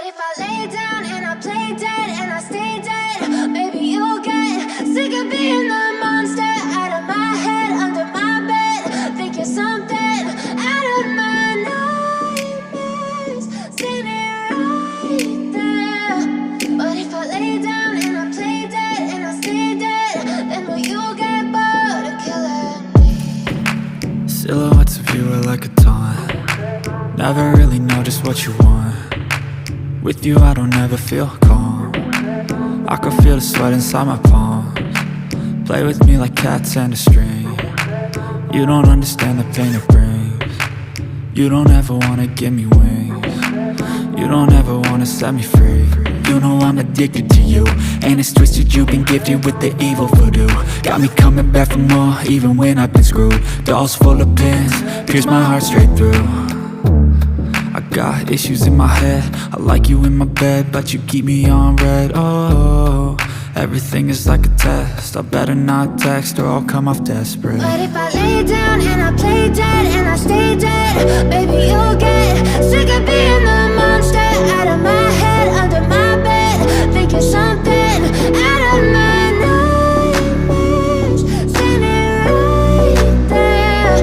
if I lay down and I play dead and I stay dead, maybe you'll get sick of being the monster out of my head, under my bed. Think you're something out of my nightmares, standing right there. But if I lay down and I play dead and I stay dead, then will you get bored of killing me? Silhouettes of you are like a taunt. Never really know just what you want. With you I don't ever feel calm. I can feel the sweat inside my palms. Play with me like cats and a string. You don't understand the pain it brings. You don't ever wanna give me wings. You don't ever wanna set me free. You know I'm addicted to you, and it's twisted you've been gifted with the evil voodoo. Got me coming back for more even when I've been screwed. Dolls full of pins, pierce my heart straight through. I got issues in my head, I like you in my bed, but you keep me on red. Oh, everything is like a test, I better not text or I'll come off desperate. But if I lay down and I play dead and I stay dead, baby you'll get sick of being the monster out of my head, under my bed. Think you're something out of my nightmares, standing right there.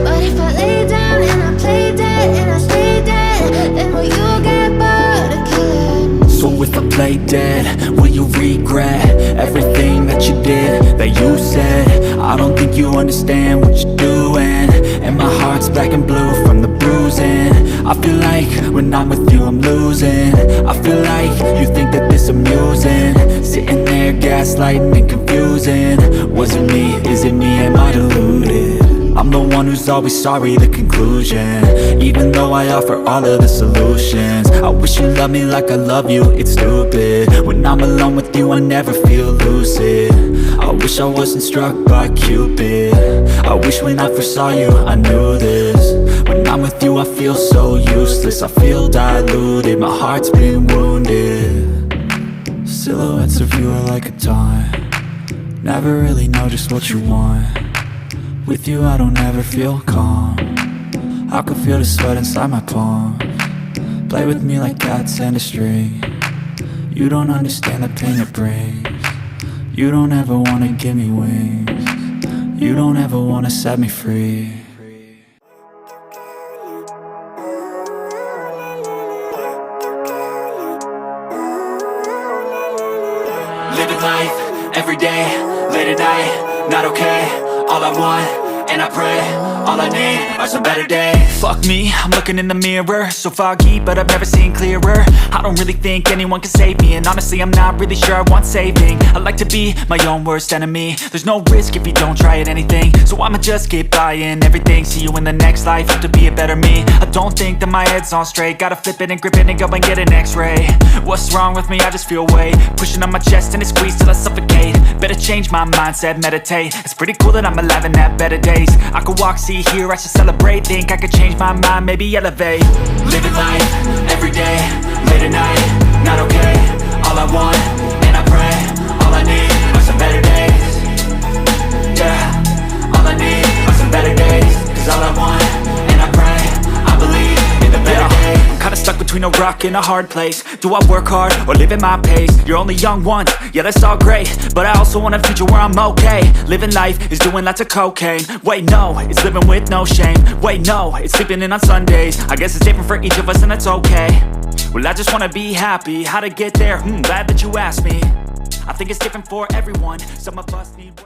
But if I lay down and I play dead and I stay dead, then will you get bored of killing me? So if I play dead, will you regret everything that you did, that you said? I don't think you understand what you're doing, and my heart's black and blue from the bruising. I feel like when I'm with you I'm losing. I feel like you think that this amusing, sitting there gaslighting and confusing. Was it me? Is it me? Am I deluded? I'm the one who's always sorry, the conclusion, even though I offer all of the solutions. I wish you loved me like I love you, it's stupid. When I'm alone with you I never feel lucid. I wish I wasn't struck by Cupid. I wish when I first saw you I knew this. When I'm with you I feel so useless, I feel diluted, my heart's been wounded. Silhouettes of you are like a taunt. Never really know just what you want. With you I don't ever feel calm. I can feel the sweat inside my palms. Play with me like cats and a string. You don't understand the pain it brings. You don't ever wanna give me wings. You don't ever wanna set me free. Living life, everyday, late at night, not okay. All I want, and I pray, all I need are some better days. Fuck me, I'm looking in the mirror, so foggy, but I've never seen clearer. I don't really think anyone can save me, and honestly I'm not really sure I want saving. I like to be my own worst enemy. There's no risk if you don't try at anything, so I'ma just keep buying everything. See you in the next life, have to be a better me. I don't think that my head's on straight, gotta flip it and grip it and go and get an x-ray. What's wrong with me? I just feel weight pushing on my chest and it squeezes till I suffocate. Better change my mindset, meditate. It's pretty cool that I'm alive and have better days. I could walk, see, hear, I should celebrate. Think I could change my mind, maybe elevate. Living life, everyday, late at night, not okay. All I want, and I pray, all I need are some better days. Yeah, all I need are some better days. Cause all I want, and I pray, I believe in the better days. Kinda stuck between a rock and a hard place. Do I work hard or live at my pace? You're only young once, yeah that's all great, but I also want a future where I'm okay. Living life is doing lots of cocaine. Wait no, it's living with no shame. Wait no, it's sleeping in on Sundays. I guess it's different for each of us and that's okay. Well I just wanna be happy, how to get there? Glad that you asked me. I think it's different for everyone, some of us need work.